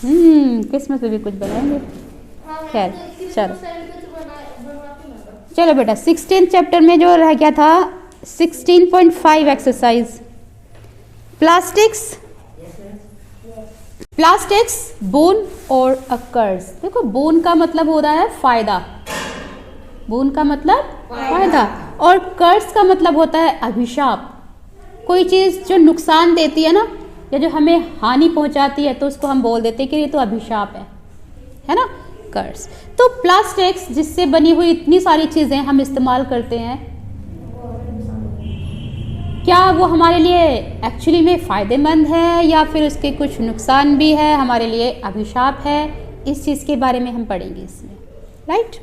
Christmas पे भी कुछ बनाएंगे। खैर चलो चलो बेटा 16th चैप्टर में जो रह गया था 16.5 एक्सरसाइज प्लास्टिक्स बोन और अकर्स। देखो बोन का मतलब हो रहा है फायदा, बोन का मतलब फायदा, और कर्स का मतलब होता है अभिशाप। कोई चीज जो नुकसान देती है ना, या जो हमें हानि पहुंचाती है, तो उसको हम बोल देते हैं कि ये तो अभिशाप है ना, कर्स। तो प्लास्टिक्स जिससे बनी हुई इतनी सारी चीजें हम इस्तेमाल करते हैं, क्या वो हमारे लिए एक्चुअली में फ़ायदेमंद है या फिर उसके कुछ नुकसान भी है, हमारे लिए अभिशाप है, इस चीज़ के बारे में हम पढ़ेंगे इसमें, right.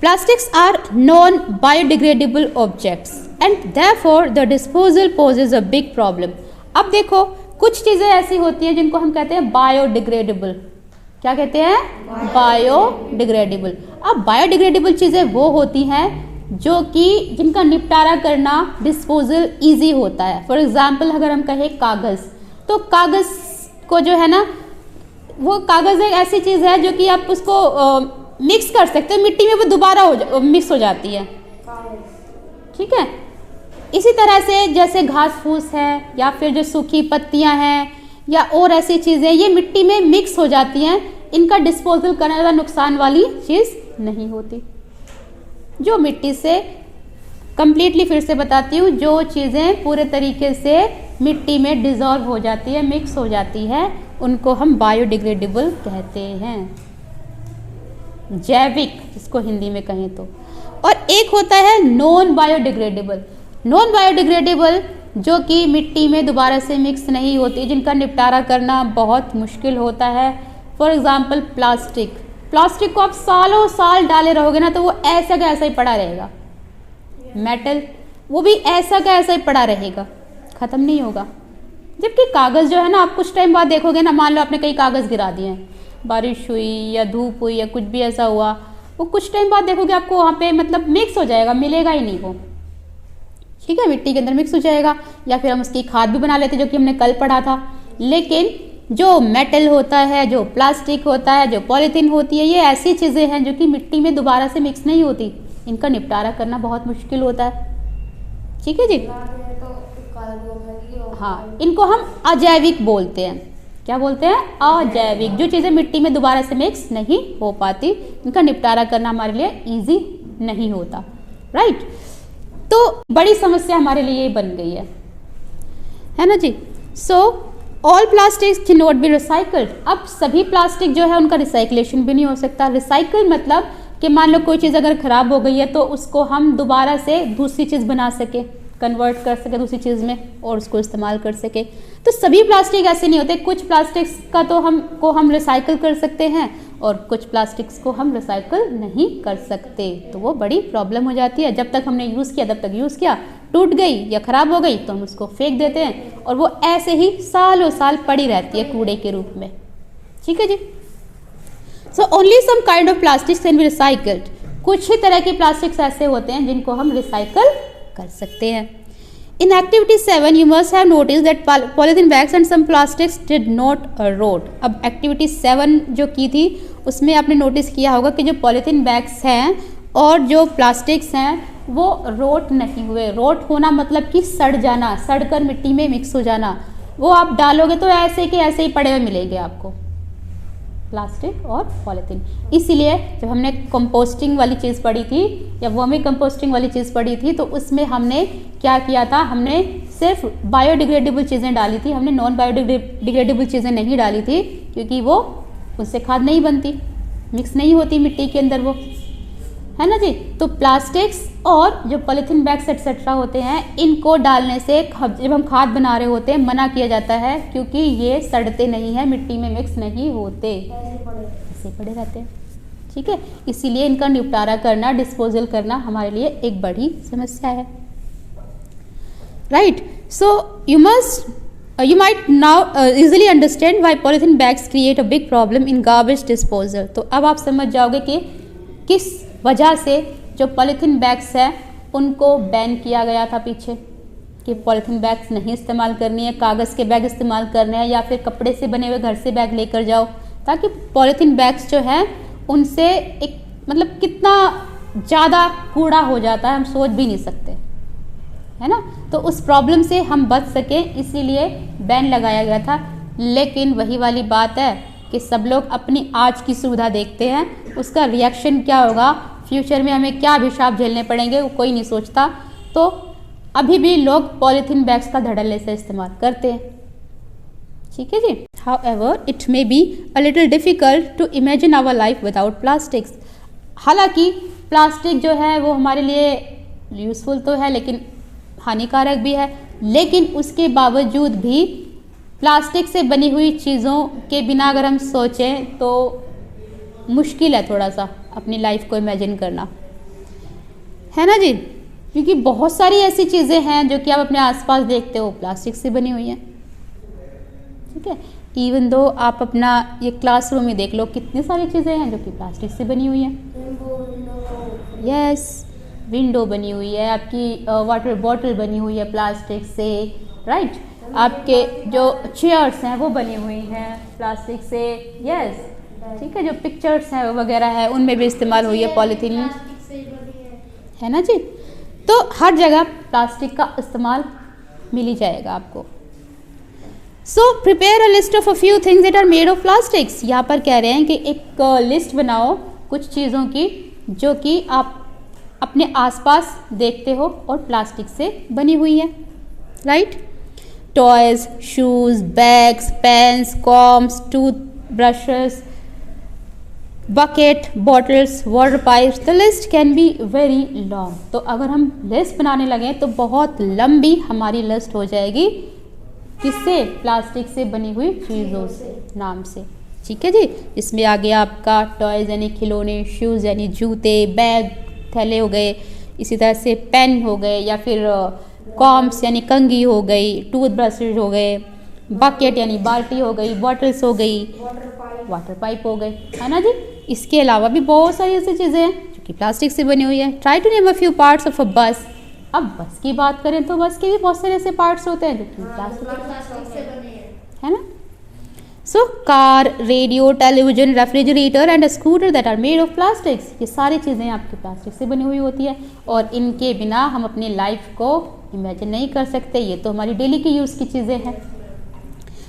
Plastics are non biodegradable objects and therefore the disposal poses a big problem. अब देखो कुछ चीज़ें ऐसी होती हैं जिनको हम कहते हैं बायोडिग्रेडेबल। क्या कहते हैं? बायोडिग्रेडेबल। अब बायोडिग्रेडेबल चीज़ें वो होती हैं जो कि जिनका निपटारा करना डिस्पोजल इजी होता है। फॉर एग्जाम्पल अगर हम कहें कागज़, तो कागज़ को जो है ना, वो कागज़ एक ऐसी चीज़ है जो कि आप उसको मिक्स कर सकते हो, मिट्टी में वो दोबारा मिक्स हो जाती है, ठीक है। इसी तरह से जैसे घास फूस है या फिर जो सूखी पत्तियां हैं या और ऐसी चीज़ें, ये मिट्टी में मिक्स हो जाती हैं, इनका डिस्पोजल करने वाला नुकसान वाली चीज़ नहीं होती। जो मिट्टी से कंप्लीटली फिर से बताती हूँ, जो चीज़ें पूरे तरीके से मिट्टी में डिज़ोल्व हो जाती है, मिक्स हो जाती है, उनको हम बायोडिग्रेडेबल कहते हैं, जैविक जिसको हिंदी में कहें तो। और एक होता है नॉन बायोडिग्रेडेबल। नॉन बायोडिग्रेडेबल जो कि मिट्टी में दोबारा से मिक्स नहीं होती, जिनका निपटारा करना बहुत मुश्किल होता है। फॉर एग्जाम्पल प्लास्टिक को आप सालों साल डाले रहोगे ना, तो वो ऐसा का ऐसा ही पड़ा रहेगा। मेटल वो भी ऐसा का ऐसा ही पड़ा रहेगा, ख़त्म नहीं होगा। जबकि कागज़ जो है ना, आप कुछ टाइम बाद देखोगे ना, मान लो आपने कई कागज़ गिरा दिए हैं, बारिश हुई या धूप हुई या कुछ भी ऐसा हुआ, वो कुछ टाइम बाद देखोगे आपको वहाँ पे मतलब मिक्स हो जाएगा, मिलेगा ही नहीं वो, ठीक है, मिट्टी के अंदर मिक्स हो जाएगा। या फिर हम उसकी खाद भी बना लेते, जो कि हमने कल पढ़ा था। लेकिन जो मेटल होता है, जो प्लास्टिक होता है, जो पॉलीथीन होती है, ये ऐसी चीज़ें हैं जो कि मिट्टी में दोबारा से मिक्स नहीं होती, इनका निपटारा करना बहुत मुश्किल होता है, ठीक है जी। हाँ, इनको हम अजैविक बोलते हैं। क्या बोलते हैं? अजैविक। जो चीज़ें मिट्टी में दोबारा से मिक्स नहीं हो पाती, इनका निपटारा करना हमारे लिए ईजी नहीं होता, राइट। तो बड़ी समस्या हमारे लिए बन गई है ना जी। So all plastics can not be recycled. अब सभी प्लास्टिक जो है उनका रिसाइक्लेशन भी नहीं हो सकता। रिसाइकल मतलब कि मान लो कोई चीज़ अगर ख़राब हो गई है तो उसको हम दोबारा से दूसरी चीज़ बना सके, कन्वर्ट कर सके दूसरी चीज़ में और उसको इस्तेमाल कर सके। तो सभी प्लास्टिक ऐसे नहीं होते। कुछ प्लास्टिक्स का तो हम रिसाइकल कर सकते हैं और कुछ प्लास्टिक्स को हम रिसाइकल नहीं कर सकते, तो वो बड़ी प्रॉब्लम हो जाती है। जब तक हमने यूज़ किया तब तक यूज़ किया, टूट गई या ख़राब हो गई तो हम उसको फेंक देते हैं और वो ऐसे ही सालों साल पड़ी रहती है कूड़े के रूप में, ठीक है जी। So only some kind of plastics can be recycled. कुछ ही तरह के प्लास्टिक्स ऐसे होते हैं जिनको हम रिसाइकल कर सकते हैं। In activity 7 you must have noticed that polythene bags and some plastics did not rot। अब activity 7 जो की थी उसमें आपने नोटिस किया होगा कि जो पॉलीथीन बैग्स हैं और जो प्लास्टिक्स हैं वो रोट नहीं हुए। रोट होना मतलब कि सड़ जाना, सड़कर मिट्टी में मिक्स हो जाना। वो आप डालोगे तो ऐसे के ऐसे ही पड़े हुए मिलेंगे आपको, प्लास्टिक और पॉलीथीन। इसीलिए जब हमने कंपोस्टिंग वाली चीज़ पढ़ी थी या वर्मी कंपोस्टिंग वाली चीज़ पढ़ी थी, तो उसमें हमने क्या किया था, हमने सिर्फ बायोडिग्रेडेबल चीज़ें डाली थी, हमने नॉन बायोडिग्रेडेबल चीज़ें नहीं डाली थी, क्योंकि वो उससे खाद नहीं बनती, मिक्स नहीं होती मिट्टी के अंदर, वो है ना जी। तो प्लास्टिक्स और जो पॉलीथीन बैग्स एक्सेट्रा होते हैं, इनको डालने से जब हम खाद बना रहे होते हैं मना किया जाता है, क्योंकि ये सड़ते नहीं हैं, मिट्टी में मिक्स नहीं होते, ऐसे पड़े रहते हैं, ठीक है। इसीलिए इनका निपटारा करना, डिस्पोजल करना हमारे लिए एक बड़ी समस्या है, right. So you might now easily understand why polythene bags create a big problem in garbage disposal। तो अब आप समझ जाओगे कि किस वजह से जो पॉलीथीन बैग्स हैं उनको बैन किया गया था पीछे, कि पॉलीथीन बैग्स नहीं इस्तेमाल करनी है, कागज़ के बैग इस्तेमाल करने हैं, या फिर कपड़े से बने हुए घर से बैग लेकर जाओ, ताकि पॉलीथीन बैग्स जो हैं उनसे एक मतलब कितना ज़्यादा कूड़ा हो जाता है हम सोच भी नहीं सकते, है ना। तो उस प्रॉब्लम से हम बच सकें इसीलिए बैन लगाया गया था। लेकिन वही वाली बात है कि सब लोग अपनी आज की सुविधा देखते हैं, उसका रिएक्शन क्या होगा, फ्यूचर में हमें क्या अभिशाप झेलने पड़ेंगे वो कोई नहीं सोचता। तो अभी भी लोग पॉलीथीन बैग्स का धड़ल्ले से इस्तेमाल करते हैं, ठीक है जी। However, it may be a little difficult to imagine our life without plastics. हालांकि प्लास्टिक जो है वो हमारे लिए यूज़फुल तो है लेकिन हानिकारक भी है, लेकिन उसके बावजूद भी प्लास्टिक से बनी हुई चीज़ों के बिना अगर हम सोचें तो मुश्किल है थोड़ा सा अपनी लाइफ को इमेजिन करना, है ना जी। क्योंकि बहुत सारी ऐसी चीज़ें हैं जो कि आप अपने आसपास देखते हो प्लास्टिक से बनी हुई हैं, ठीक है। इवन दो आप अपना ये क्लासरूम में देख लो, कितनी सारी चीज़ें हैं जो कि प्लास्टिक से बनी हुई हैं। यस, विंडो बनी हुई है, आपकी वाटर बॉटल बनी हुई है प्लास्टिक से, राइट। आपके जो चेयर्स हैं वो बनी हुई हैं प्लास्टिक से, यस, ठीक है। जो पिक्चर्स हैं वगैरह है उनमें भी इस्तेमाल हुई है पॉलीथीन, है ना जी। तो हर जगह प्लास्टिक का इस्तेमाल मिल ही जाएगा आपको। So prepare a list of a few things that are made of plastics. यहाँ पर कह रहे हैं कि एक लिस्ट बनाओ कुछ चीज़ों की जो कि आप अपने आसपास देखते हो और प्लास्टिक से बनी हुई है, right. Toys, shoes, bags, pens, combs, tooth brushes, bucket, bottles, water pipes, the list can be very long. तो अगर हम लिस्ट बनाने लगें तो बहुत लंबी हमारी लिस्ट हो जाएगी, किससे, प्लास्टिक से बनी हुई चीज़ों से, नाम से, ठीक है जी। इसमें आ गया आपका टॉयज यानी खिलौने, शूज़ यानी जूते, बैग थैले हो गए, इसी तरह से पेन हो गए या फिर कॉम्स यानी कंघी हो गई, टूथ ब्रशेज हो गए, बकेट यानी बाल्टी हो गई, बॉटल्स हो गई, वाटर पाइप हो गए, है ना जी। इसके अलावा भी बहुत सारी ऐसी चीज़ें हैं जो कि प्लास्टिक से बनी हुई है। Try to name a few parts of a bus. अब बस की बात करें तो बस के भी बहुत सारे ऐसे पार्ट्स होते हैं जो कि प्लास्टिक से बने हैं, है ना। So car, radio, television, refrigerator and scooter that are made of plastics. ये सारी चीज़ें आपकी प्लास्टिक से बनी हुई होती है और इनके बिना हम अपनी लाइफ को इमेजिन नहीं कर सकते। ये तो हमारी डेली की यूज़ की चीज़ें हैं।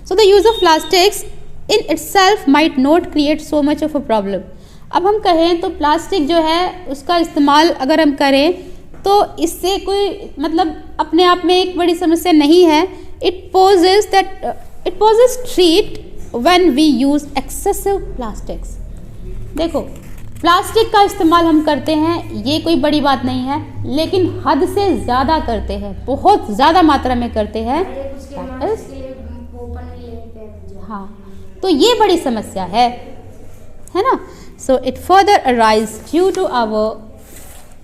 So the use of plastics in itself might not create so much of a problem. अब हम कहें तो प्लास्टिक जो है उसका इस्तेमाल अगर हम करें तो इससे कोई मतलब अपने आप में एक बड़ी समस्या नहीं है। It poses threat when we use excessive plastics. देखो, प्लास्टिक का इस्तेमाल हम करते हैं, ये कोई बड़ी बात नहीं है, लेकिन हद से ज़्यादा करते हैं, बहुत ज़्यादा मात्रा में करते हैं, हाँ, तो ये बड़ी समस्या है ना। So it further arise due to our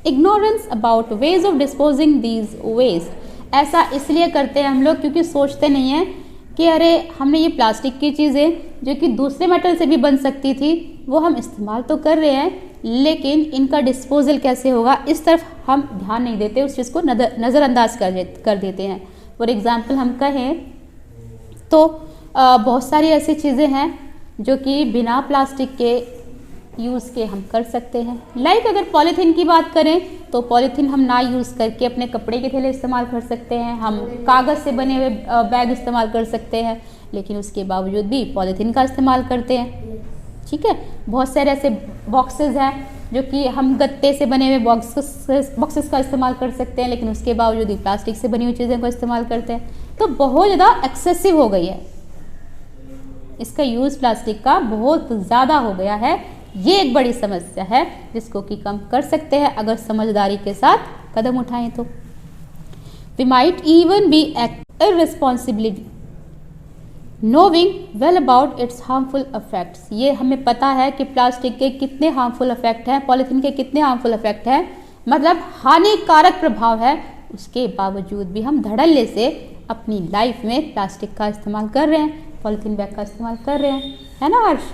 ignorance about ways of disposing these waste. ऐसा इसलिए करते हैं हम लोग क्योंकि सोचते नहीं हैं कि अरे हमने ये प्लास्टिक की चीज़ें जो कि दूसरे मेटल से भी बन सकती थी वो हम इस्तेमाल तो कर रहे हैं, लेकिन इनका डिस्पोजल कैसे होगा इस तरफ हम ध्यान नहीं देते, उस चीज़ को नज़रअंदाज कर देते हैं। फॉर एग्ज़ाम्पल हम कहें तो बहुत सारी ऐसी चीज़ें हैं जो कि बिना प्लास्टिक के यूज़ के हम कर सकते हैं। लाइक अगर पॉलीथीन की बात करें तो पॉलीथीन हम ना यूज़ करके अपने कपड़े के थैले इस्तेमाल कर सकते हैं, हम कागज़ से बने हुए बैग इस्तेमाल कर सकते हैं, लेकिन उसके बावजूद भी पॉलीथीन का इस्तेमाल करते हैं, ठीक है। बहुत सारे ऐसे बॉक्सेस हैं जो कि हम गत्ते से बने हुए बॉक्सेस का इस्तेमाल कर सकते हैं, लेकिन उसके बावजूद भी प्लास्टिक से बनी हुई चीज़ों का इस्तेमाल करते हैं। तो बहुत ज़्यादा एक्सेसिव हो गई है, इसका यूज़ प्लास्टिक का बहुत ज़्यादा हो गया है। ये एक बड़ी समस्या है जिसको कि कम कर सकते हैं अगर समझदारी के साथ कदम उठाएं तो। We might even be act irresponsibly knowing well about its harmful effects. ये हमें पता है कि प्लास्टिक के कितने हार्मफुल इफेक्ट हैं, पॉलीथीन के कितने हार्मफुल इफेक्ट हैं, मतलब हानिकारक प्रभाव है, उसके बावजूद भी हम धड़ल्ले से अपनी लाइफ में प्लास्टिक का इस्तेमाल कर रहे हैं, पॉलीथीन बैग का इस्तेमाल कर रहे हैं, है ना Harsh.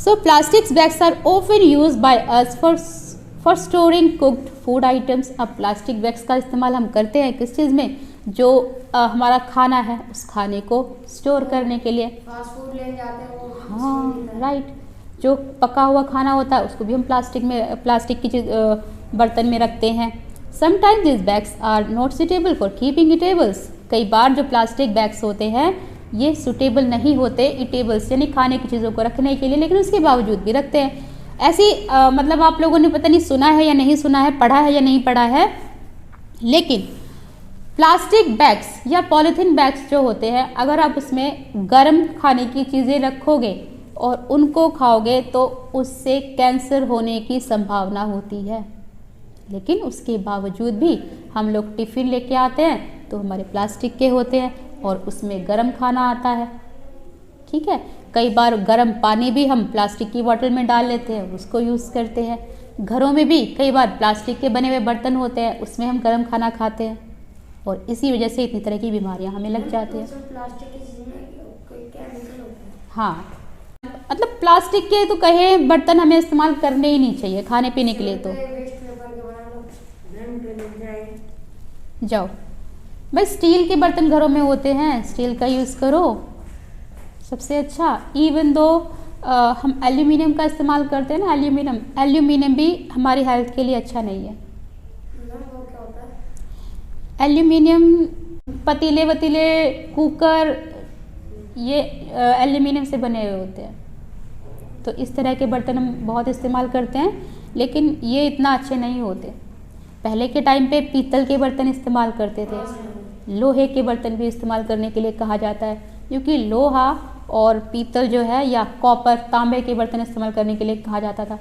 So plastics bags are often use by us for storing cooked food items. अब प्लास्टिक बैग्स का इस्तेमाल हम करते हैं किस चीज़ में, जो हमारा खाना है उस खाने को स्टोर करने के लिए, फास्ट फूड लेने जाते हैं वो, हाँ राइट, जो पका हुआ खाना होता है उसको भी हम प्लास्टिक की बर्तन में रखते हैं। Sometimes this bags are not suitable for keeping eatables. कई बार जो प्लास्टिक बैग्स होते हैं ये सुटेबल नहीं होते ईटेबल्स यानी खाने की चीज़ों को रखने के लिए, लेकिन उसके बावजूद भी रखते हैं। ऐसी मतलब आप लोगों ने पता नहीं सुना है या नहीं सुना है, पढ़ा है या नहीं पढ़ा है, लेकिन प्लास्टिक बैग्स या पॉलीथीन बैग्स जो होते हैं अगर आप उसमें गर्म खाने की चीज़ें रखोगे और उनको खाओगे तो उससे कैंसर होने की संभावना होती है। लेकिन उसके बावजूद भी हम लोग टिफ़िन लेके आते हैं तो हमारे प्लास्टिक के होते हैं और उसमें गर्म खाना आता है। ठीक है, कई बार गर्म पानी भी हम प्लास्टिक की बॉटल में डाल लेते हैं, उसको यूज़ करते हैं। घरों में भी कई बार प्लास्टिक के बने हुए बर्तन होते हैं, उसमें हम गर्म खाना खाते हैं और इसी वजह से इतनी तरह की बीमारियां हमें लग जाती हैं। प्लास्टिक की चीज़ में कोई केमिकल होता है? हाँ, मतलब प्लास्टिक के तो कहे बर्तन हमें इस्तेमाल करने ही नहीं चाहिए खाने पीने के लिए। तो जाओ भाई, स्टील के बर्तन घरों में होते हैं, स्टील का यूज़ करो सबसे अच्छा। इवन दो हम एल्यूमिनियम का इस्तेमाल करते हैं ना, एल्यूमिनियम भी हमारी हेल्थ के लिए अच्छा नहीं है। वो क्या होता है? एल्यूमिनियम पतीले वतीले कुकर ये एल्यूमिनियम से बने हुए होते हैं, तो इस तरह के बर्तन हम बहुत इस्तेमाल करते हैं, लेकिन ये इतना अच्छे नहीं होते। पहले के टाइम पे पीतल के बर्तन इस्तेमाल करते थे, लोहे के बर्तन भी इस्तेमाल करने के लिए कहा जाता है, क्योंकि लोहा और पीतल जो है या कॉपर तांबे के बर्तन इस्तेमाल करने के लिए कहा जाता था,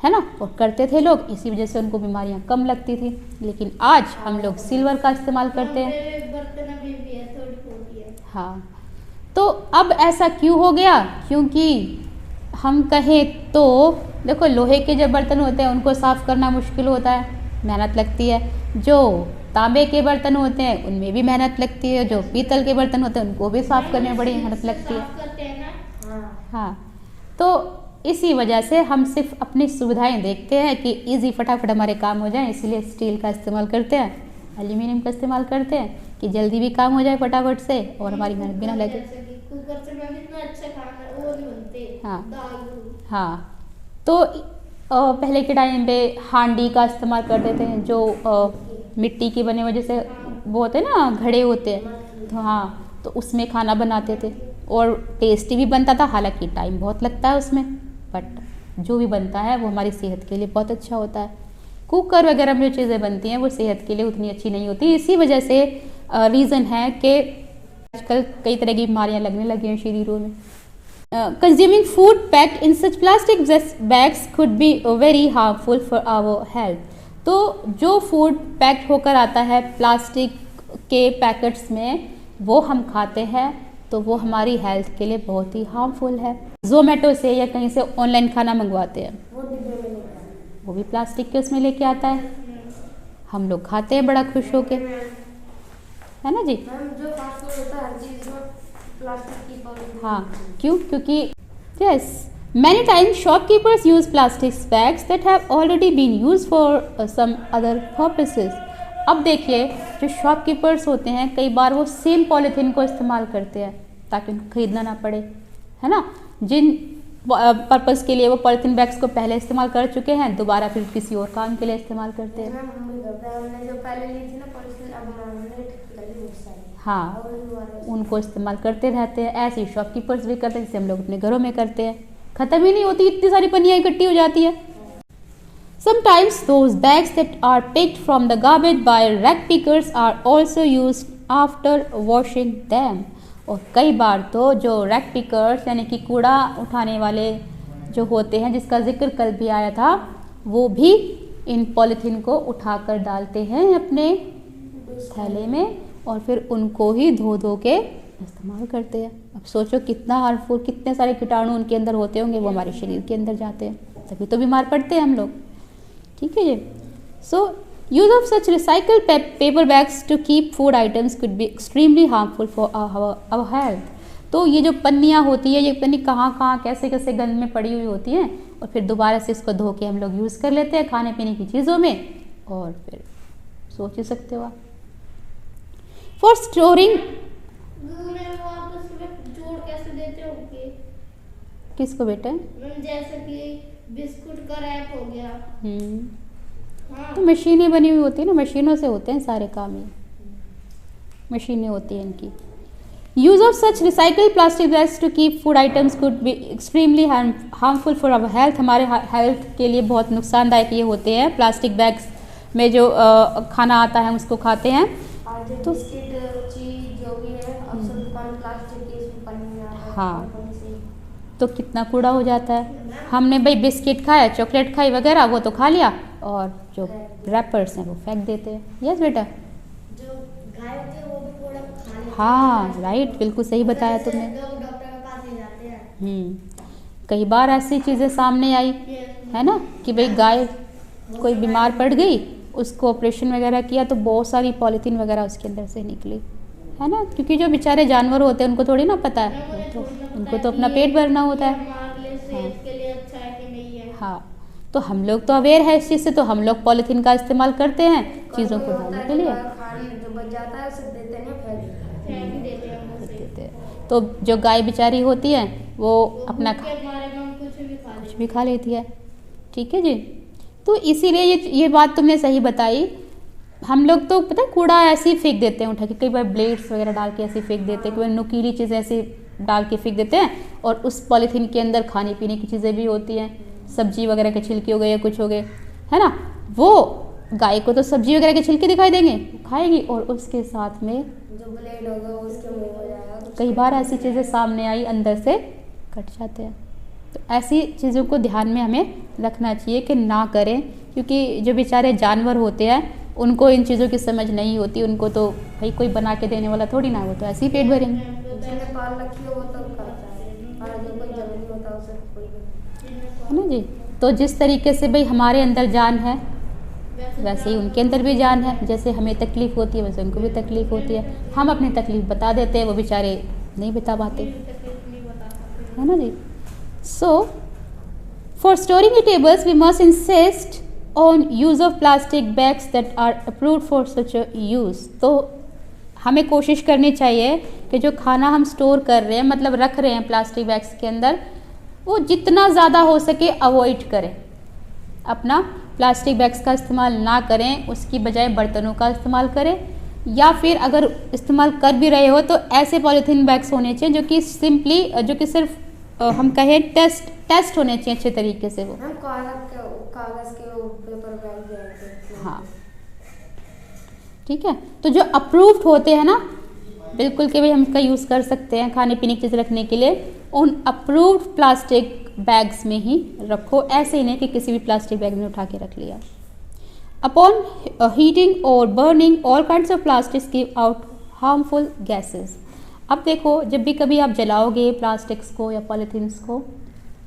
है ना, और करते थे लोग, इसी वजह से उनको बीमारियां कम लगती थी। लेकिन आज हम लोग सिल्वर का इस्तेमाल करते हैं। बर्तन अभी भी है, थोड़ी बहुत है। हाँ, तो अब ऐसा क्यों हो गया? क्योंकि हम कहें तो देखो, लोहे के जो बर्तन होते हैं उनको साफ़ करना मुश्किल होता है, मेहनत लगती है। जो तांबे के बर्तन होते हैं उनमें भी मेहनत लगती है, जो पीतल के बर्तन होते हैं उनको भी साफ़ करने में बड़ी मेहनत लगती है। हाँ, तो इसी वजह से हम सिर्फ अपनी सुविधाएं देखते हैं कि इजी फटाफट हमारे काम हो जाए, इसीलिए स्टील का इस्तेमाल करते हैं, एल्यूमिनियम का इस्तेमाल करते हैं कि जल्दी भी काम हो जाए फटाफट से और हमारी मेहनत भी ना लगे। कुकर से में भी इतना अच्छा खाना वो नहीं बनते। हाँ दाल। हाँ, तो पहले के टाइम पे हांडी का इस्तेमाल करते थे, जो मिट्टी के बने हुए जैसे वो होते हैं ना, घड़े होते हैं, तो हाँ, तो उसमें खाना बनाते थे और टेस्टी भी बनता था। हालांकि टाइम बहुत लगता है उसमें, बट जो भी बनता है वो हमारी सेहत के लिए बहुत अच्छा होता है। कुकर वगैरह में जो चीज़ें बनती हैं वो सेहत के लिए उतनी अच्छी नहीं होती। इसी वजह से रीज़न है कि आजकल कई तरह की बीमारियां लगने लगी हैं शरीरों में। Consuming food packed in such plastic bags could be very harmful for our health. तो जो फूड पैक्ड होकर आता है प्लास्टिक के पैकेट्स में वो हम खाते हैं तो वो हमारी हेल्थ के लिए बहुत ही हार्मफुल है। ज़ोमैटो से या कहीं से ऑनलाइन खाना मंगवाते हैं, वो भी प्लास्टिक के उसमें लेके आता है, हम लोग खाते हैं बड़ा खुश होके, है ना जी। जो फास्ट फूड होता है हर चीज़ में प्लास्टिक की पॉलिथीन। हाँ, क्यों? क्योंकि yes, many times shopkeepers use plastic bags that have already been used for some other purposes. अब देखिए, जो शॉपकीपर्स होते हैं कई बार वो सेम पॉलीथीन को इस्तेमाल करते हैं ताकि उनको खरीदना ना पड़े, है ना। जिन पर्पस के लिए वो पॉलीथीन बैग्स को पहले इस्तेमाल कर चुके हैं दोबारा फिर किसी और काम के लिए इस्तेमाल करते हैं। हमने जो पहले ली थी ना पॉलिथीन, अब हमने हाँ, उनको इस्तेमाल करते रहते हैं। ऐसे ही शॉपकीपर्स भी करते हैं, जैसे हम लोग अपने घरों में करते हैं, ख़त्म ही नहीं होती, इतनी सारी पन्नियाँ इकट्ठी हो जाती है। Sometimes those bags that are picked from the garbage by rag pickers are also used after washing them. और कई बार तो जो रैग पिकर्स यानी कि कूड़ा उठाने वाले जो होते हैं, जिसका जिक्र कल भी आया था, वो भी इन पॉलीथीन को उठाकर डालते हैं अपने थैले में और फिर उनको ही धो धो के इस्तेमाल करते हैं। अब सोचो कितना हार्मफुल, कितने सारे कीटाणु उनके अंदर होते होंगे, वो हमारे शरीर के अंदर जाते हैं, तभी तो बीमार पड़ते हैं हम लोग। ठीक है जी। So use of such recycle paper bags to keep food items could be extremely harmful for our health. तो ये जो पन्नियाँ होती है, ये पन्नी कहाँ कैसे कैसे गंद में पड़ी हुई होती हैं और फिर दोबारा से इसको धो के हम लोग यूज़ कर लेते हैं खाने पीने की चीज़ों में, और फिर सोच ही सकते हो आप। फॉर स्टोरिंग, जोड़ कैसे देते होंगे? किसको बेटे? मैम जैसे कि बिस्कुट का रैप हो गया। हाँ तो मशीनें बनी हुई होती है ना, मशीनों से होते हैं सारे काम, ये मशीनें होती हैं इनकी। Use of such recycled plastic bags to keep food items could be extremely harmful for our health. हमारे हेल्थ के लिए बहुत नुकसानदायक ये होते हैं। प्लास्टिक बैग्स में जो खाना आता है हम उसको खाते हैं आज तो बिस्किट चीज जो भी है अक्सर दुकान प्लास्टिक की इसमें पन्नी में आता है। हाँ। पन्नी से। तो कितना कूड़ा हो जाता है। हमने भाई बिस्किट खाया, चॉकलेट खाई वगैरह, वो तो खा लिया, और जो रैपर्स हैं वो फेंक देते हैं। यस बेटा? जो गाय होती है वो भी कूड़ा खा लेती है। हाँ राइट, बिल्कुल सही बताया जैसे तुमने। लोग डॉक्टर के पास ले जाते हैं। कई बार ऐसी चीज़ें सामने आई है ना कि भाई गाय कोई बीमार पड़ गई, उसको ऑपरेशन वगैरह किया तो बहुत सारी पॉलीथीन वगैरह उसके अंदर से निकली, है ना, क्योंकि जो बेचारे जानवर होते हैं उनको थोड़ी ना पता है, तो उनको तो अपना पेट भरना होता है। हमारे लिए सेहत के लिए अच्छा है कि नहीं है। हाँ, तो हम लोग तो अवेयर है इस चीज़ से, तो हम लोग पॉलीथीन का इस्तेमाल करते हैं चीज़ों को डालने के लिए। खाने जो बच जाता है उसे देते नहीं, फेंक देते हैं हम उसे। देते हैं। तो जो गाय बेचारी होती है वो अपना के बारे में हम कुछ भी खा लेती है। ठीक है जी। तो इसीलिए ये बात तुमने सही बताई। हम लोग तो पता है कूड़ा ऐसे ही फेंक देते हैं उठा के, कई बार ब्लेड्स वगैरह डाल के ऐसे फेंक देते हैं, कई बार नुकीली चीज़ें ऐसे डाल के फेंक देते हैं, और उस पॉलीथीन के अंदर खाने पीने की चीज़ें भी होती हैं, सब्जी वगैरह के छिलके हो गए या कुछ हो गए, है ना। वो गाय को तो सब्जी वगैरह के छिलके दिखाई देंगे, खाएगी, और उसके साथ में जो ब्लेड होगा उसके मुंह हो जाएगा। कई बार ऐसी चीज़ें सामने आई, अंदर से कट जाते हैं। तो ऐसी चीज़ों को ध्यान में हमें रखना चाहिए कि ना करें, क्योंकि जो बेचारे जानवर होते हैं उनको इन चीज़ों की समझ नहीं होती। उनको तो भाई कोई बना के देने वाला थोड़ी ना, वो तो ऐसे ही पेट भरेंगे, जिन्हें पाल रखी हो वो तो करता है, और जो कोई जरूरी होता है उसे कोई है ना जी। तो जिस तरीके से भाई हमारे अंदर जान है वैसे ही उनके अंदर भी जान है। जैसे हमें तकलीफ़ होती है वैसे उनको भी तकलीफ़ होती है। हम अपनी तकलीफ़ बता देते हैं, वो बेचारे नहीं बता पाते, है ना जी। So for storing tables we must insist on use of plastic bags that are approved for such use. तो हमें कोशिश करनी चाहिए कि जो खाना हम स्टोर कर रहे हैं, मतलब रख रहे हैं प्लास्टिक बैग्स के अंदर, वो जितना ज़्यादा हो सके अवॉइड करें। अपना प्लास्टिक बैग्स का इस्तेमाल ना करें, उसकी बजाय बर्तनों का इस्तेमाल करें, या फिर अगर इस्तेमाल कर भी रहे हो तो ऐसे पॉलीथीन बैग्स होने चाहिए जो कि सिंपली जो कि सिर्फ हम कहें टेस्ट होने चाहिए अच्छे तरीके से वो। हम कागज के वो पेपर बैग भी आते हैं। हाँ ठीक है। तो जो अप्रूव्ड होते हैं ना बिल्कुल कि भाई हम इसका यूज़ कर सकते हैं खाने पीने की चीज़ रखने के लिए, उन अप्रूव्ड प्लास्टिक बैग्स में ही रखो। ऐसे ही नहीं कि किसी भी प्लास्टिक बैग में उठा के रख लिया। अपॉन हीटिंग और burning all kinds of plastics give out harmful gases. अब देखो, जब भी कभी आप जलाओगे प्लास्टिक्स को या पॉलीथीन्स को,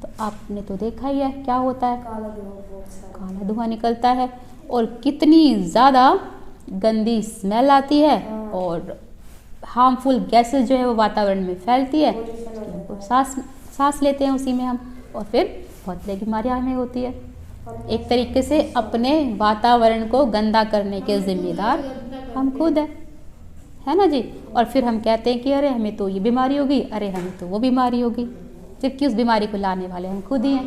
तो आपने तो देखा ही है क्या होता है, काला धुआं निकलता है, और कितनी ज़्यादा गंदी स्मेल आती है, और हार्मफुल गैसेस जो है वो वातावरण में फैलती है, तो सांस लेते हैं उसी में हम, और फिर बहुत बड़ी बीमारियाँ हमें होती है। एक तरीके से अपने वातावरण को गंदा करने के जिम्मेदार हम खुद है ना जी। और फिर हम कहते हैं कि अरे हमें तो ये बीमारी होगी, अरे हमें तो वो बीमारी होगी, जबकि उस बीमारी को लाने वाले हम खुद ही हैं,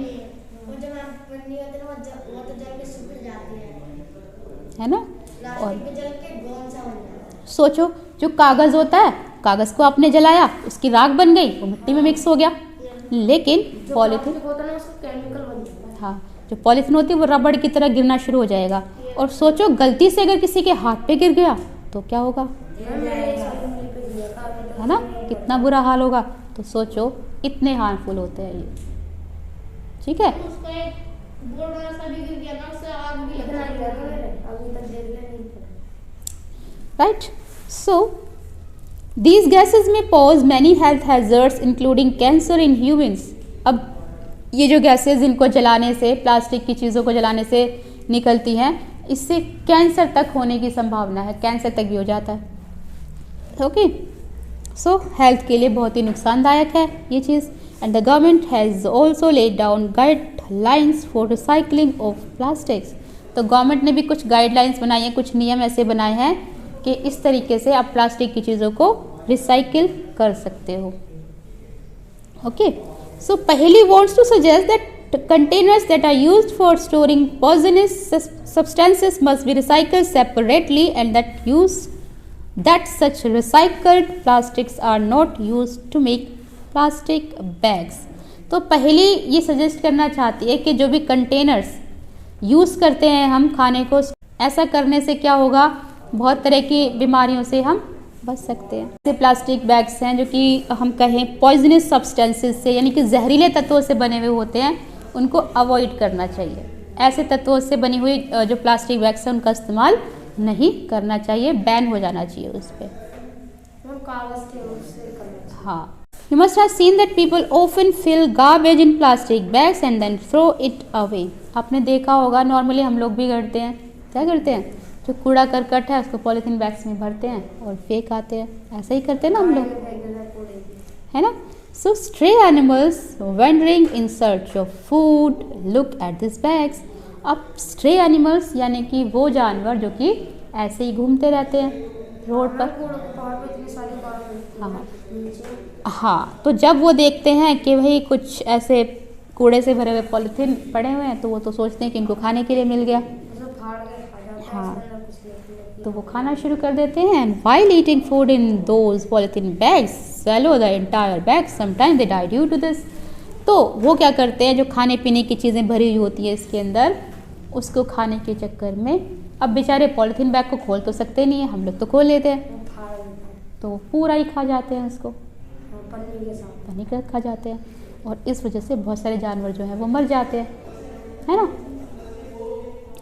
है ना। और सोचो, जो कागज़ होता है, कागज़ को आपने जलाया, उसकी राख बन गई, वो मिट्टी में मिक्स हो गया, लेकिन पॉलीथीन होता है उसका केमिकल बन जाता है। हाँ, जो पॉलीथीन होती है वो रबड़ की तरह गिरना शुरू हो जाएगा। और सोचो गलती से अगर किसी के हाथ पे गिर गया तो क्या होगा, है ना, कितना बुरा हाल होगा। तो सोचो इतने हार्मफुल होते हैं ये, ठीक है। Right. So these gases may pose many health hazards including cancer in humans। अब ये जो गैसेस इनको जलाने से, प्लास्टिक की चीज़ों को जलाने से निकलती हैं, इससे कैंसर तक होने की संभावना है, कैंसर तक भी हो जाता है। ओके, सो हेल्थ के लिए बहुत ही नुकसानदायक है ये चीज़। And the government has also laid down guidelines for recycling of plastics. तो गवर्नमेंट ने भी कुछ गाइडलाइंस बनाई हैं, कुछ नियम ऐसे बनाए हैं कि इस तरीके से आप प्लास्टिक की चीज़ों को रिसाइकिल कर सकते हो। Okay, So Paheli wants to suggest that containers that are used for storing poisonous substances must be recycled separately, and that such recycled plastics are not used to make plastic bags. तो पहली ये suggest करना चाहती है कि जो भी containers use करते हैं हम खाने को, ऐसा करने से क्या होगा, बहुत तरह की बीमारियों से हम बच सकते हैं। ऐसे प्लास्टिक बैग्स हैं जो कि हम कहें पॉइजनस सब्सटेंसेस से, यानी कि जहरीले तत्वों से बने हुए होते हैं, उनको अवॉइड करना चाहिए। ऐसे तत्वों से बनी हुई जो प्लास्टिक बैग्स हैं उनका इस्तेमाल नहीं करना चाहिए, बैन हो जाना चाहिए उस पर। हाँ, You must have seen that people often fill garbage in plastic bags and then throw it away. आपने देखा होगा, नॉर्मली हम लोग भी करते हैं, क्या करते हैं, जो कूड़ा करकट है उसको पॉलीथीन बैग्स में भरते हैं और फेंक आते हैं, ऐसा ही करते हैं ना हम लोग, है ना। So stray animals wandering in search of food look at these bags. अब stray animals यानी कि वो जानवर जो कि ऐसे ही घूमते रहते हैं रोड पर, हाँ, तो जब वो देखते हैं कि भाई कुछ ऐसे कूड़े से भरे हुए पॉलीथीन पड़े हुए हैं, तो वो तो सोचते हैं कि इनको खाने के लिए मिल गया, हाँ, तो वो खाना शुरू कर देते हैं। And while eating food in those polythene bags, swallow the entire bag. Sometimes they die due to this. तो वो क्या करते हैं, जो खाने पीने की चीज़ें भरी हुई होती है इसके अंदर, उसको खाने के चक्कर में, अब बेचारे पॉलीथीन बैग को खोल तो सकते नहीं है, हम लोग तो खोल लेते हैं, तो पूरा ही खा जाते हैं उसको, पन्नी के साथ खा जाते हैं, और इस वजह से बहुत सारे जानवर जो हैं वो मर जाते हैं, है ना,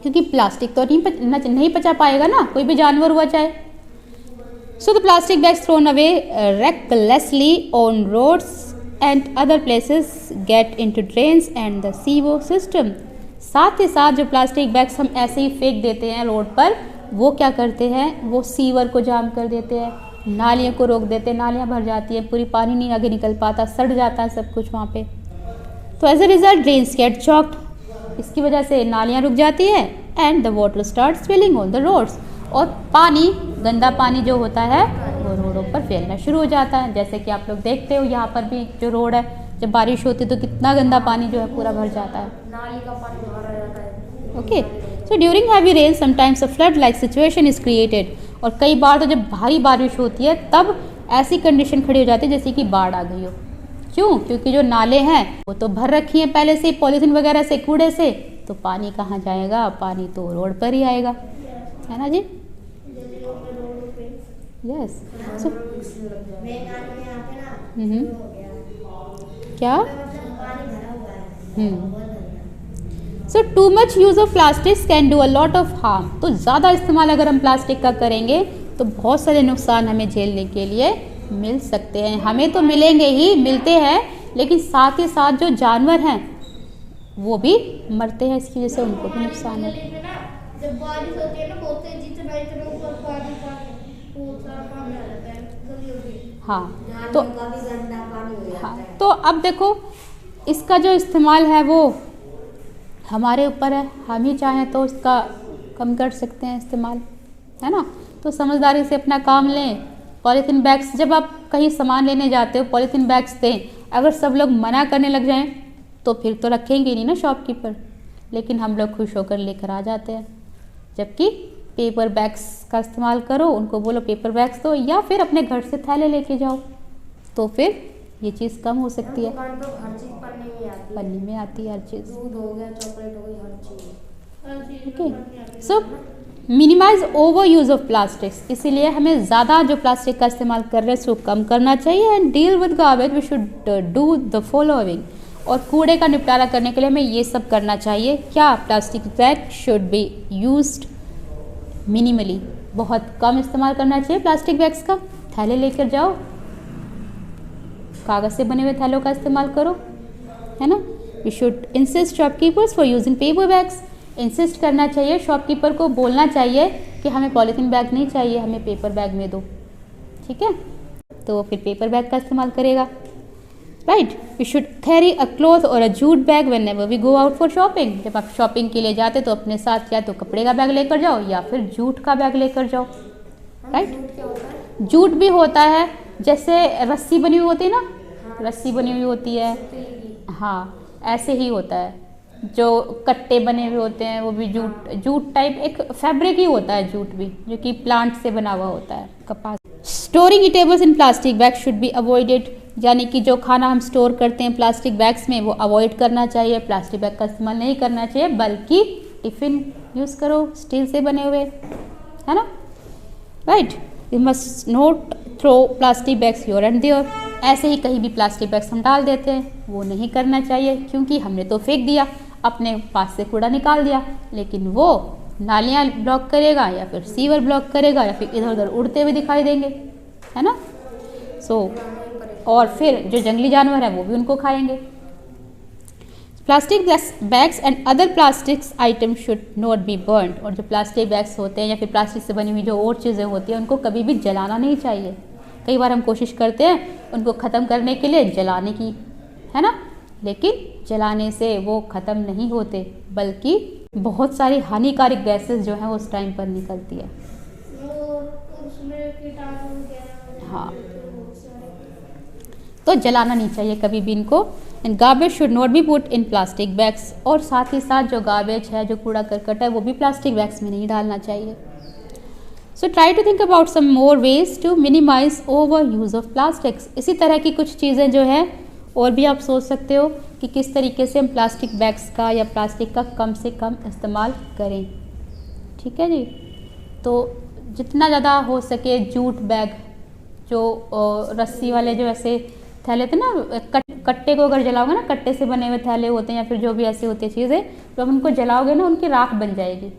क्योंकि प्लास्टिक तो नहीं पचा पाएगा ना कोई भी जानवर हुआ चाहे। So the plastic bags thrown away recklessly on roads and other places get into drains and the sewer system. साथ ही साथ जो प्लास्टिक बैग्स हम ऐसे ही फेंक देते हैं रोड पर, वो क्या करते हैं, वो सीवर को जाम कर देते हैं, नालियों को रोक देते हैं, नालियाँ भर जाती हैं, पूरी पानी नहीं आगे निकल पाता, सड़ जाता है सब कुछ वहाँ पे। तो as a result drains get choked, इसकी वजह से नालियाँ रुक जाती है, and the water start spilling on the roads, और पानी, गंदा पानी जो होता है वो रोडों पर फैलना शुरू हो जाता है। जैसे कि आप लोग देखते हो यहाँ पर भी जो रोड है, जब बारिश होती है तो कितना गंदा पानी जो है पूरा भर जाता है, नाली का पानी भरा रहता है। Okay, so during heavy rain sometimes a flood like situation is created, और कई बार तो जब भारी बारिश होती है तब ऐसी कंडीशन खड़ी हो जाती है जैसे कि बाढ़ आ गई हो। क्यों? क्योंकि जो नाले हैं वो तो भर रखी हैं पहले से पॉलीथीन वगैरह से, कूड़े से, तो पानी कहाँ जाएगा, पानी तो रोड पर ही आएगा, है ना जी। यस, सो क्या, so too much use of plastics can do a lot of harm. तो ज़्यादा इस्तेमाल अगर हम प्लास्टिक का करेंगे तो बहुत सारे नुकसान हमें झेलने के लिए मिल सकते हैं। हमें तो मिलेंगे ही, मिलते हैं, लेकिन साथ ही साथ जो जानवर हैं वो भी मरते हैं इसकी वजह से, उनको भी नुकसान है। जब बारिश होती है ना, बहुत तेजी से ऊपर पानी बहुत सारा पानी आ जाता है, हाँ, तो अब देखो इसका जो इस्तेमाल है वो हमारे ऊपर है, हम ही चाहें तो इसका कम कर सकते हैं इस्तेमाल, है ना। तो समझदारी से अपना काम लें। पॉलीथीन बैग्स, जब आप कहीं सामान लेने जाते हो पॉलीथीन बैग्स दें, अगर सब लोग मना करने लग जाएं तो फिर तो रखेंगे नहीं ना शॉपकीपर, लेकिन हम लोग खुश होकर लेकर आ जाते हैं। जबकि पेपर बैग्स का इस्तेमाल करो, उनको बोलो पेपर बैग्स दो, या फिर अपने घर से थैले लेके जाओ, तो फिर ये चीज़ कम हो सकती है। पन्नी में आती है हर चीज़, दूध हो गया, चॉकलेट हो गई, हर चीज़। Okay, so minimise over use of plastics, इसीलिए हमें ज़्यादा जो प्लास्टिक का इस्तेमाल कर रहे हैं उसको कम करना चाहिए। And deal with garbage we should do the following, और कूड़े का निपटारा करने के लिए हमें ये सब करना चाहिए। क्या? Plastic bag should be used minimally, बहुत कम इस्तेमाल करना चाहिए प्लास्टिक बैग्स का। थैले लेकर जाओ, कागज़ से बने हुए थैलों का इस्तेमाल करो, है ना। We should insist shopkeepers for using paper bags, insist करना चाहिए, शॉपकीपर को बोलना चाहिए कि हमें पॉलीथीन बैग नहीं चाहिए, हमें पेपर बैग में दो, ठीक है, तो वो फिर पेपर बैग का इस्तेमाल करेगा, right. We should carry a cloth और a jute bag whenever we go out for shopping, जब आप शॉपिंग के लिए जाते तो अपने साथ या तो कपड़े का बैग लेकर जाओ या फिर जूट का बैग लेकर जाओ, राइट। जूट भी होता है, जैसे रस्सी बनी हुई होती है ना, रस्सी बनी हुई होती है, हाँ, ऐसे ही होता है। जो कट्टे बने हुए होते हैं वो भी जूट टाइप एक फैब्रिक ही होता है, जूट भी, जो कि प्लांट से बना हुआ होता है, कपास। Storing eatables in plastic bag should be avoided, यानी कि जो खाना हम स्टोर करते हैं प्लास्टिक बैग्स में वो अवॉइड करना चाहिए, प्लास्टिक बैग का इस्तेमाल नहीं करना चाहिए, बल्कि टिफ़िन यूज़ करो स्टील से बने हुए, है ना, right. You must not throw plastic bags here and there. ऐसे ही कहीं भी प्लास्टिक बैग्स हम डाल देते हैं, वो नहीं करना चाहिए, क्योंकि हमने तो फेंक दिया, अपने पास से कूड़ा निकाल दिया, लेकिन वो नालियाँ ब्लॉक करेगा या फिर सीवर ब्लॉक करेगा या फिर इधर उधर उड़ते हुए दिखाई देंगे, है ना। और फिर जो जंगली जानवर है वो भी उनको खाएंगे। Plastic bags and other plastics item should not be burned, और जो प्लास्टिक बैग्स होते हैं या फिर प्लास्टिक से बनी हुई जो और चीज़ें होती हैं उनको कभी भी जलाना नहीं चाहिए। कई बार हम कोशिश करते हैं उनको ख़त्म करने के लिए जलाने की, है ना, लेकिन जलाने से वो ख़त्म नहीं होते, बल्कि बहुत सारी हानिकारक गैसेस जो हैं उस टाइम पर निकलती है। हाँ, तो जलाना नहीं चाहिए कभी भी इनको। And garbage should not be put in plastic bags, और साथ ही साथ जो गार्बेज है, जो कूड़ा करकट है, वो भी प्लास्टिक बैग्स में नहीं डालना चाहिए। So try to think about some more ways to minimize over use of plastics. इसी तरह की कुछ चीज़ें जो है और भी आप सोच सकते हो कि किस तरीके से हम प्लास्टिक बैग्स का या प्लास्टिक का कम से कम इस्तेमाल करें, ठीक है जी। तो जितना ज़्यादा हो सके जूट बैग, जो रस्सी वाले जो ऐसे थैले थे ना, कट्टे को अगर जलाओगे ना, कट्टे से बने हुए थैले होते हैं या फिर जो भी ऐसी होती है चीज़ें, तो अब उनको जलाओगे ना उनकी राख बन जाएगी,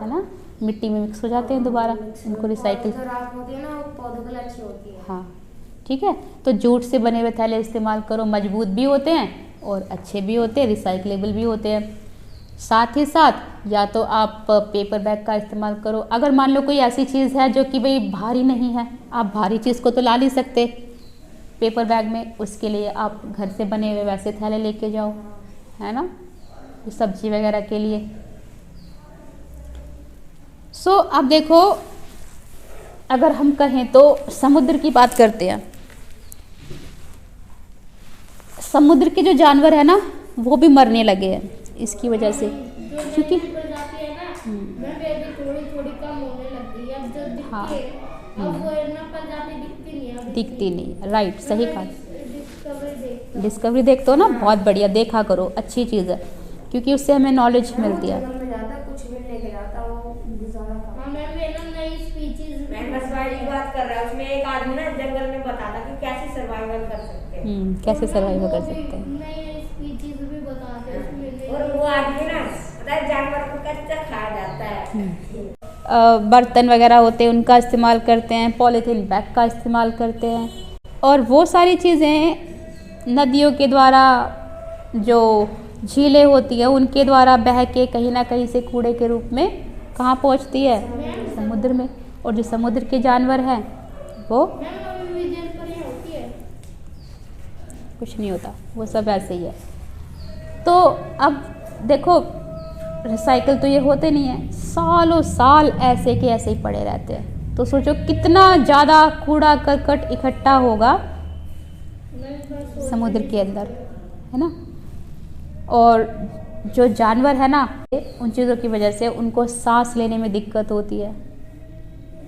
है ना, मिट्टी में मिक्स हो जाते हैं दोबारा, उनको रिसाइकिल, जो राख होती है ना वो पौधों के लिए अच्छी होती है। हाँ, ठीक है। तो जूट से बने हुए थैले इस्तेमाल करो, मजबूत भी होते हैं और अच्छे भी होते हैं, रिसाइकलेबल भी होते हैं। साथ ही साथ या तो आप पेपर बैग का इस्तेमाल करो, अगर मान लो कोई ऐसी चीज़ है जो कि भाई भारी नहीं है, आप भारी चीज़ को तो ला नहीं सकते पेपर बैग में, उसके लिए आप घर से बने हुए वैसे थैले लेके जाओ, है ना, सब्जी वगैरह के लिए। सो अब देखो, अगर हम कहें तो समुद्र की बात करते हैं। समुद्र के जो जानवर है ना वो भी मरने लगे हैं इसकी वजह से, क्योंकि प्रजाति है ना थोड़ी कम होने लग गई है। अब जो दिखती हाँ, है अब वो ना प्रजाति दिखती नहीं है, दिखती नहीं, राइट, सही कहा। डिस्कवरी देखते हो ना, बहुत बढ़िया, देखा करो, अच्छी चीज़ है, क्योंकि उससे हमें नॉलेज मिलती है। कुछ भी लेके जाता वो नई स्पीशीज बात कर रहा है, उसमें एक आदमी ना जंगल में बताता कि कैसे सर्वाइवल कर सकते हैं, कैसे सर्वाइव कर सकते हैं, नई स्पीशीज भी बताते हैं, और वो आदमी ना पता है जानवर को कच्चा खाया जाता है। बर्तन वगैरह होते हैं उनका इस्तेमाल करते हैं, पॉलीथीन बैग का इस्तेमाल करते हैं, और वो सारी चीज़ें नदियों के द्वारा, जो झीलें होती हैं उनके द्वारा बह के कहीं ना कहीं से कूड़े के रूप में कहाँ पहुँचती है, समुद्र में। और जो समुद्र के जानवर हैं वो कुछ नहीं होता, वो सब ऐसे ही है। तो अब देखो, रिसाइकल तो ये होते नहीं है, सालों साल ऐसे के ऐसे ही पड़े रहते हैं, तो सोचो कितना ज़्यादा कूड़ा करकट इकट्ठा होगा समुद्र के अंदर, है ना। और जो जानवर है ना, उन चीज़ों की वजह से उनको सांस लेने में दिक्कत होती है,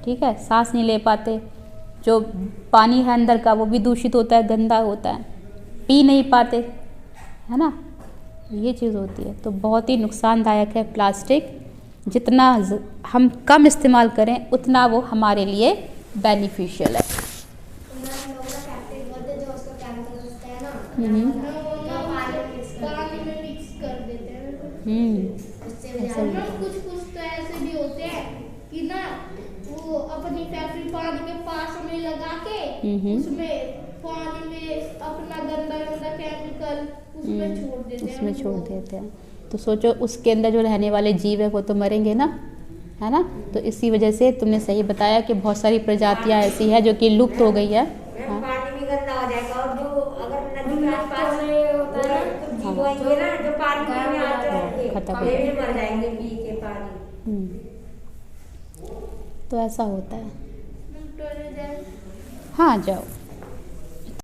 ठीक है, सांस नहीं ले पाते। जो पानी है अंदर का वो भी दूषित होता है, गंदा होता है, पी नहीं पाते, है ना, ये चीज़ होती है। तो बहुत ही नुकसानदायक है प्लास्टिक, जितना हम कम इस्तेमाल करें उतना वो हमारे लिए बेनिफिशियल है। कुछ तो ऐसे भी होते हैं कि ना वो अपनी फैक्ट्री पानी के पास में लगा के उसमें पानी में अपना गंदा केमिकल उसमें छोड़ देते हैं। तो सोचो उसके अंदर जो रहने वाले जीव है वो तो मरेंगे ना, है ना। तो इसी वजह से तुमने सही बताया कि बहुत सारी प्रजातियां ऐसी है जो कि लुप्त हो गई है। हाँ? पानी भी गंदा हो जाएगा, और जो अगर नदी के आसपास होता है तो जीव होंगे ना जो पानी में आते हैं खत्म वे भी मर जाएंगे पी के पानी। तो ऐसा होता है। हाँ, जाओ।